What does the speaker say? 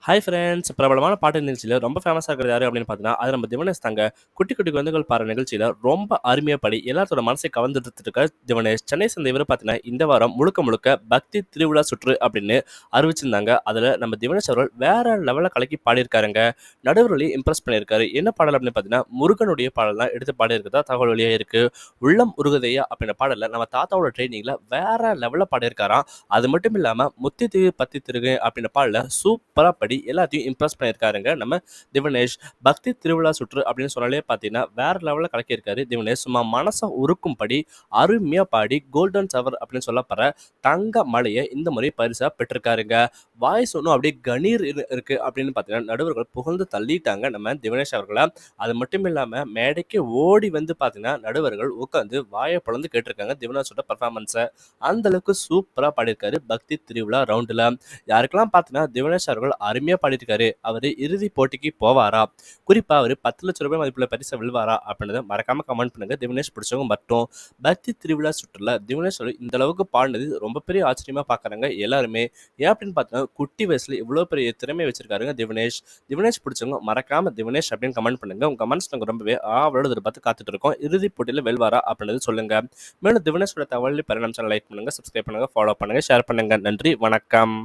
Hi friends! பிரபலமான பாட்டு நிகழ்ச்சியில ரொம்ப ஃபேமஸா இருக்கிறது யாரு அப்படின்னு பார்த்தீங்கன்னா, அது நம்ம திவனேஷ் தாங்க. குட்டி குட்டி குழந்தைகள் பாடுற நிகழ்ச்சியில ரொம்ப அருமையா பாடி எல்லாத்தோட மனசை கவர்ந்துட்டு இருக்க திவனேஷ். சென்னை சேர்ந்த இவரு பார்த்தீங்கன்னா, இந்த வாரம் முழுக்க முழுக்க பக்தி திருவிழா சுற்று அப்படின்னு அறிவிச்சிருந்தாங்க. அதுல நம்ம திவனேஷ் அவர்கள் வேற லெவல்ல கலக்கி பாடியிருக்காருங்க. நடுவர்களையும் இம்ப்ரெஸ் பண்ணியிருக்காரு. என்ன பாடல் அப்படின்னு பார்த்தீங்கன்னா, முருகனுடைய பாடல் தான் எடுத்து பாடியிருக்கிறதா தகவல் வெளியா இருக்கு. உள்ளம் உருகுதையா அப்படின்ற பாடல்ல நம்ம தாத்தாவோட ட்ரெய்னிங்ல வேற லெவல்ல பாடியிருக்காராம். அது மட்டும் இல்லாம முத்தி திரு பத்தி திருகு அப்படின்ற பாடல சூப்பரா பாடி எல்லாத்தையும் இம்ப்ரெஸ் பண்ணியிருக்காருங்க நம்ம திவனேஷ். பக்தி திருவிழா சுற்று அப்படின்னு சொன்னாலே பார்த்தீங்கன்னா வேற லெவலில் கலக்கியிருக்காரு திவனேஷ். சும்மா மனசை உருக்கும்படி அருமையா பாடி கோல்டன் சவர் அப்படின்னு சொல்லப்படுற தங்க மலையை இந்த முறை பரிசா பெற்றிருக்காருங்க. வாய்ஸ் ஒன்றும் அப்படியே கணீர் இருக்கு அப்படின்னு பார்த்தீங்கன்னா நடுவர்கள் புகழ்ந்து தள்ளிட்டாங்க நம்ம திவனேஷ் அவர்களை. அது மட்டும் இல்லாம மேடைக்கு ஓடி வந்து பார்த்தீங்கன்னா நடுவர்கள் உட்காந்து வாயை பிளந்து கேட்டிருக்காங்க திவனேஷோட பர்ஃபார்மன்ஸை. அந்த அளவுக்கு சூப்பரா பாடியிருக்காரு பக்தி திருவிழா ரவுண்டுல. யாருக்கெல்லாம் பார்த்தீங்கன்னா திவனேஷ் அவர்கள் அருமையா பாடியிருக்காரு. அவரு இறுதி போட்டிக்கு போவாரா, குறிப்பா அவரு 10 லட்சம் ரூபாய் மதிப்புள்ள பரிசை வெல்வாரா அப்படின்றத மறக்காம கமெண்ட் பண்ணுங்க. திவனேஷ் பிடிச்சவங்க மட்டும். பக்தி திருவிழா சுற்றுல திவனேஷ் அவர்கள் இந்த அளவுக்கு பாடினது ரொம்ப பெரிய ஆச்சரியமா பார்க்கறாங்க எல்லாருமே. ஏன் அப்படின்னு பார்த்தீங்கன்னா குட்டி வயசுல இவ்வளவு பெரிய திறமை வச்சிருக்காருங்க திவனேஷ். திவனேஷ் பிடிச்சவங்க மறக்காம திவனேஷ் அப்படின்னு கமெண்ட் பண்ணுங்க. உங்க கமெண்ட்ஸ் நாங்க ரொம்பவே ஆவலோட எதிர்பார்த்து காத்துட்டு இருக்கோம். இறுதி போட்டியில வெல்வாரா அப்படின்றது சொல்லுங்க. மேலும் திவனேஷோட தகவல் பெற நம்ம சேனல் லைக் பண்ணுங்க, சப்ஸ்கிரைப் பண்ணுங்க, ஃபாலோ பண்ணுங்க, ஷேர் பண்ணுங்க. நன்றி, வணக்கம்.